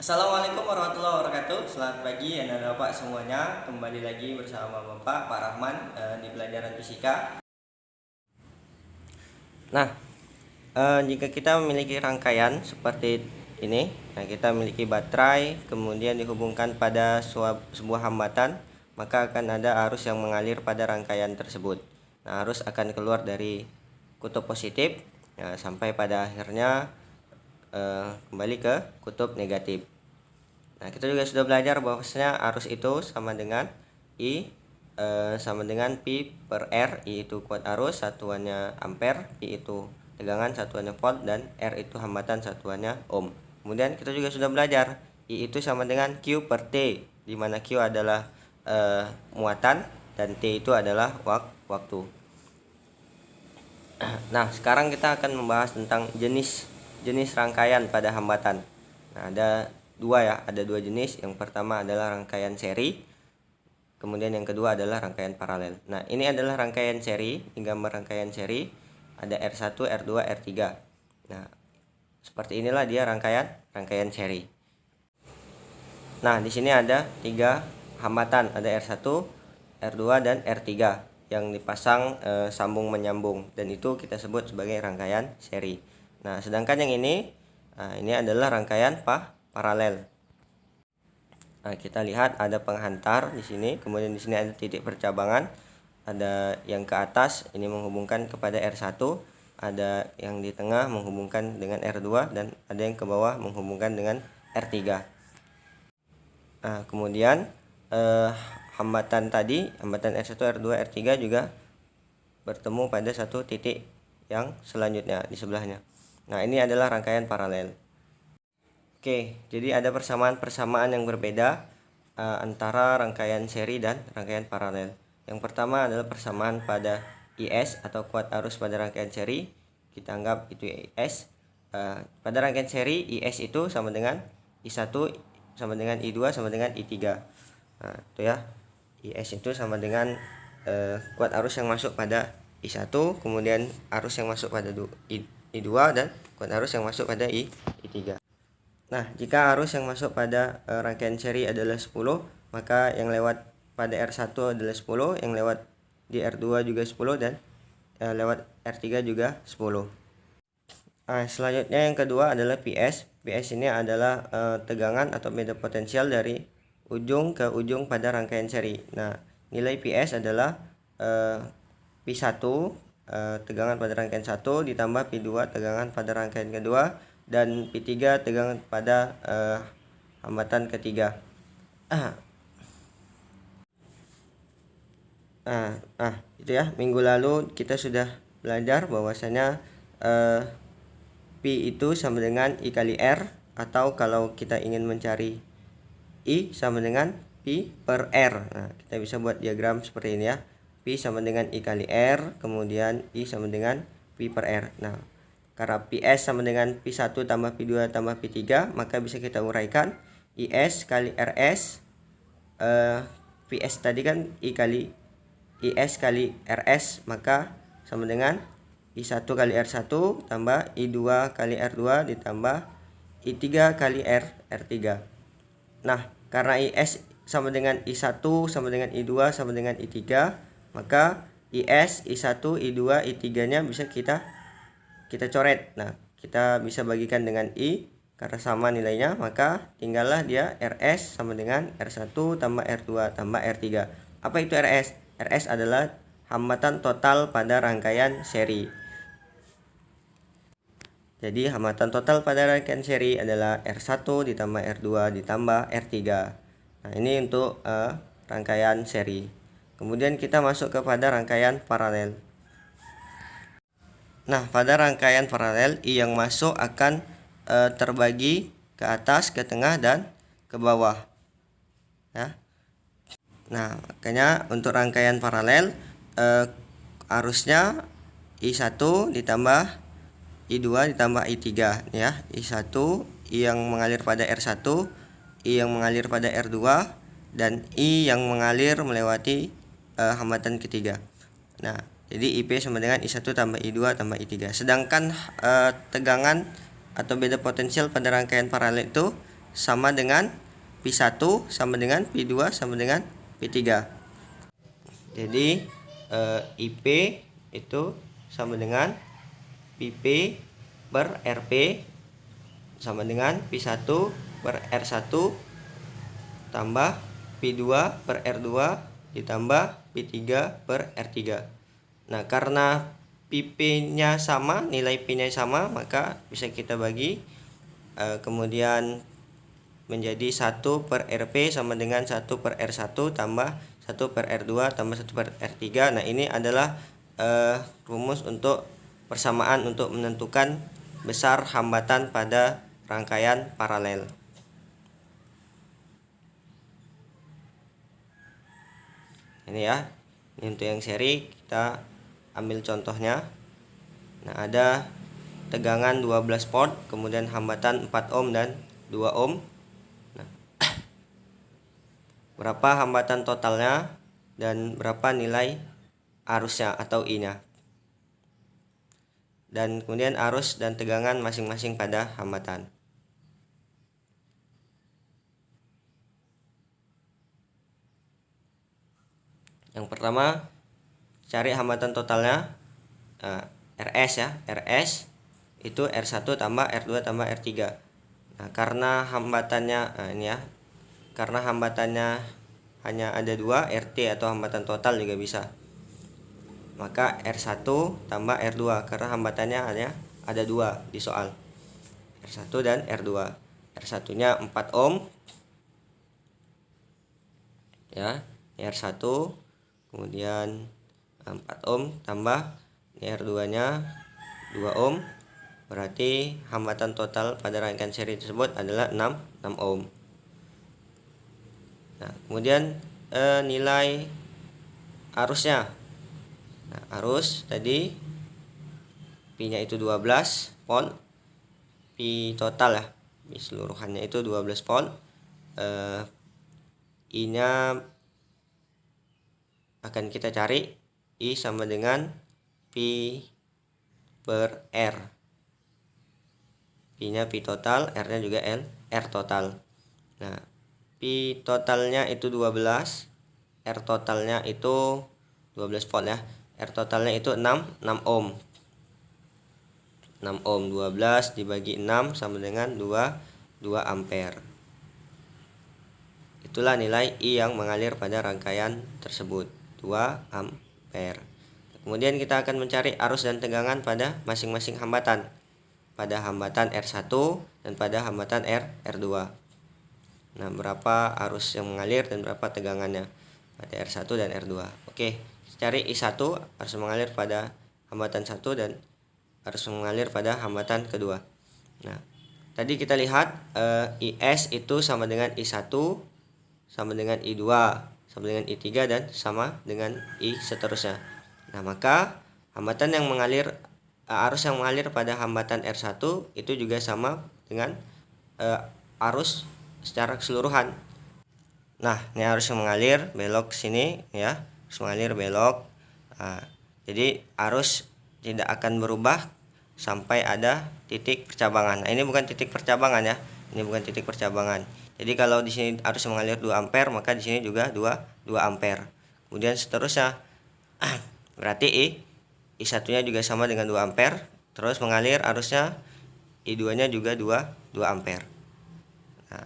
Assalamualaikum warahmatullahi wabarakatuh. Selamat pagi anak-anak Bapak semuanya. Kembali lagi bersama Bapak Pak Rahman di pelajaran fisika. Nah, jika kita memiliki rangkaian seperti ini, kita memiliki baterai, kemudian dihubungkan pada sebuah hambatan, maka akan ada arus yang mengalir pada rangkaian tersebut. Nah, arus akan keluar dari kutub positif sampai pada akhirnya kembali ke kutub negatif. Nah, kita juga sudah belajar bahwasanya arus itu sama dengan I sama dengan Pi per R. I itu kuat arus, satuannya ampere, Pi itu tegangan, satuannya volt, dan R itu hambatan, satuannya ohm. Kemudian kita juga sudah belajar I itu sama dengan Q per T, di mana Q adalah muatan dan T itu adalah waktu. Nah, sekarang kita akan membahas tentang jenis rangkaian pada hambatan. Nah, ada dua jenis. Yang pertama adalah rangkaian seri, kemudian yang kedua adalah rangkaian paralel. Nah, ini adalah rangkaian seri. Ini gambar rangkaian seri, ada R1, R2, R3. Nah, seperti inilah dia rangkaian seri. Nah, di sini ada 3 hambatan, ada R1, R2, dan R3 yang dipasang sambung menyambung, dan itu kita sebut sebagai rangkaian seri. Nah, sedangkan yang ini adalah rangkaian paralel. Nah, kita lihat ada penghantar di sini, kemudian di sini ada titik percabangan, ada yang ke atas ini menghubungkan kepada R1, ada yang di tengah menghubungkan dengan R2, dan ada yang ke bawah menghubungkan dengan R3. Nah, kemudian hambatan tadi, hambatan R1, R2, R3 juga bertemu pada satu titik yang selanjutnya di sebelahnya. Nah, ini adalah rangkaian paralel. Oke, jadi ada persamaan yang berbeda antara rangkaian seri dan rangkaian paralel. Yang pertama adalah persamaan pada IS atau kuat arus pada rangkaian seri. Kita anggap itu IS. Pada rangkaian seri, IS itu sama dengan I1 sama dengan I2 sama dengan I3. Nah, itu ya. IS itu sama dengan kuat arus yang masuk pada I1, kemudian arus yang masuk pada I2, dan kuat arus yang masuk pada I3. Nah, jika arus yang masuk pada rangkaian seri adalah 10, maka yang lewat pada R1 adalah 10, yang lewat di R2 juga 10, dan lewat R3 juga 10. Nah, selanjutnya yang kedua adalah PS. PS ini adalah tegangan atau beda potensial dari ujung ke ujung pada rangkaian seri. Nah, nilai PS adalah P1 tegangan pada rangkaian 1 ditambah P2 tegangan pada rangkaian kedua, dan P3 tegangan pada hambatan ketiga. Itu ya. Minggu lalu kita sudah belajar bahwasanya P itu sama dengan I kali R, atau kalau kita ingin mencari I sama dengan P per R. Nah, kita bisa buat diagram seperti ini ya. P sama dengan I kali R, kemudian I sama dengan P per R. Nah, karena PS sama dengan P1 tambah P2 tambah P3, maka bisa kita uraikan IS kali RS. PS tadi kan I kali IS kali RS, maka sama dengan I1 kali R1 tambah I2 kali R2 ditambah I3 kali R3. Nah, karena IS sama dengan I1 sama dengan I2 sama dengan I3, maka IS, I1, I2, I3 nya bisa kita coret. Nah, kita bisa bagikan dengan I karena sama nilainya, maka tinggallah dia RS sama dengan R1 tambah R2 tambah R3. Apa itu RS? RS adalah hambatan total pada rangkaian seri. Jadi hambatan total pada rangkaian seri adalah R1 ditambah R2 ditambah R3. Nah, ini untuk rangkaian seri. Kemudian kita masuk kepada rangkaian paralel. Nah, pada rangkaian paralel, I yang masuk akan terbagi ke atas, ke tengah, dan ke bawah. Ya. Nah, makanya untuk rangkaian paralel arusnya I1 ditambah I2 ditambah I3 ya. I1 I yang mengalir pada R1, I yang mengalir pada R2, dan I yang mengalir melewati hambatan ketiga. Nah, jadi IP sama dengan I1 tambah I2 tambah I3. Sedangkan tegangan atau beda potensial pada rangkaian paralel itu sama dengan Pi1 sama dengan Pi2 sama dengan Pi3. Jadi IP itu sama dengan PP per RP sama dengan Pi1 per R1 tambah Pi2 per R2 ditambah Pi3 per R3. Nah, karena PP-nya sama, nilai P-nya sama, maka bisa kita bagi kemudian menjadi 1 per RP sama dengan 1 per R1 tambah 1 per R2 tambah 1 per R3. Nah, ini adalah rumus untuk persamaan untuk menentukan besar hambatan pada rangkaian paralel. Ini ya, ini untuk yang seri kita ambil contohnya. Nah, ada tegangan 12 volt, kemudian hambatan 4 ohm dan 2 ohm. Nah, berapa hambatan totalnya dan berapa nilai arusnya atau I-nya. Dan kemudian arus dan tegangan masing-masing pada hambatan. Yang pertama, cari hambatan totalnya RS ya. RS itu R1 tambah R2 tambah R3. Nah, karena hambatannya ini ya. Karena hambatannya hanya ada 2, RT atau hambatan total juga bisa. Maka R1 tambah R2 karena hambatannya hanya ada 2 di soal. R1 dan R2. R1-nya 4 ohm. Ya, R1 kemudian 4 ohm tambah R2-nya 2 ohm, berarti hambatan total pada rangkaian seri tersebut adalah 6 ohm. Nah, kemudian nilai arusnya. Nah, arus tadi Pi-nya itu 12 volt, Pi total ya, Pi seluruhannya itu 12 volt. I-nya akan kita cari, I sama dengan Pi per R. Pi-nya Pi total, R-nya juga R total. Nah, Pi totalnya itu 12, R totalnya itu 12 volt ya. R totalnya itu 6 ohm. 6 ohm, 12 dibagi 6 sama dengan 2 ampere. Itulah nilai I yang mengalir pada rangkaian tersebut, 2 ampere. Kemudian kita akan mencari arus dan tegangan pada masing-masing hambatan. Pada hambatan R1 dan pada hambatan R2. Nah, berapa arus yang mengalir dan berapa tegangannya pada R1 dan R2. Oke, cari I1, arus mengalir pada hambatan 1 dan arus mengalir pada hambatan kedua. Nah, tadi kita lihat IS itu sama dengan I1 sama dengan I2 sama dengan I3 dan sama dengan I seterusnya. Nah, maka hambatan yang mengalir arus yang mengalir pada hambatan R1 itu juga sama dengan arus secara keseluruhan. Nah, ini arus yang mengalir belok sini ya, arus mengalir belok. Jadi arus tidak akan berubah sampai ada titik percabangan. Nah, ini bukan titik percabangan ya. Ini bukan titik percabangan. Jadi kalau di sini arus mengalir 2 ampere, maka di sini juga 2 ampere. Kemudian seterusnya berarti I1-nya juga sama dengan 2 ampere, terus mengalir arusnya I2-nya juga 2 ampere. Nah,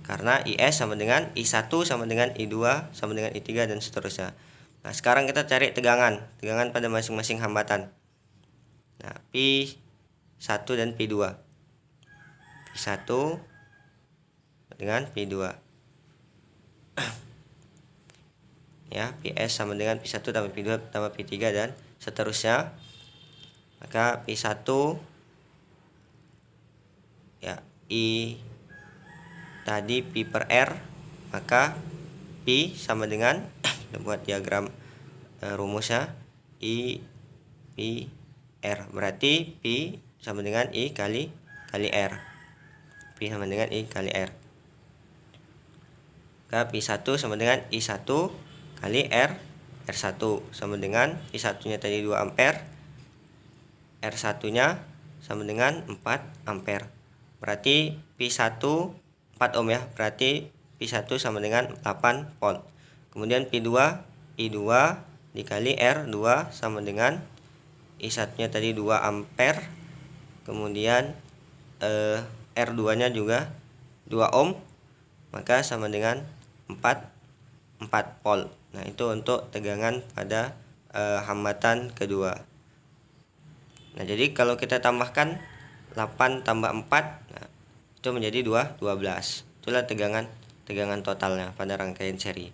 karena IS sama dengan I1 sama dengan I2 sama dengan I3 dan seterusnya. Nah, sekarang kita cari tegangan pada masing-masing hambatan. Nah, Pi1 dan Pi2. Pi1 dengan Pi2. Ya, PS sama dengan Pi1 tambah Pi2 tambah Pi3 dan seterusnya. Maka Pi1 ya, I tadi Pi per R, maka Pi sama dengan kita buat diagram rumusnya I Pi R, berarti Pi sama dengan I kali R. Pi sama dengan I kali R. Maka Pi1 sama dengan I1 kali R1 sama dengan I1 nya tadi 2 ampere, R1 nya sama dengan 4 ampere. Berarti Pi1 4 ohm ya, berarti P1 sama dengan 8 volt. Kemudian P2 dikali R2 sama dengan I1 nya tadi 2 ampere. Kemudian R2 nya juga 2 ohm, maka sama dengan 4 volt. Nah, itu untuk tegangan pada hambatan kedua. Nah, jadi kalau kita tambahkan 8 tambah 4, nah, itu menjadi 12. Itulah tegangan totalnya pada rangkaian seri.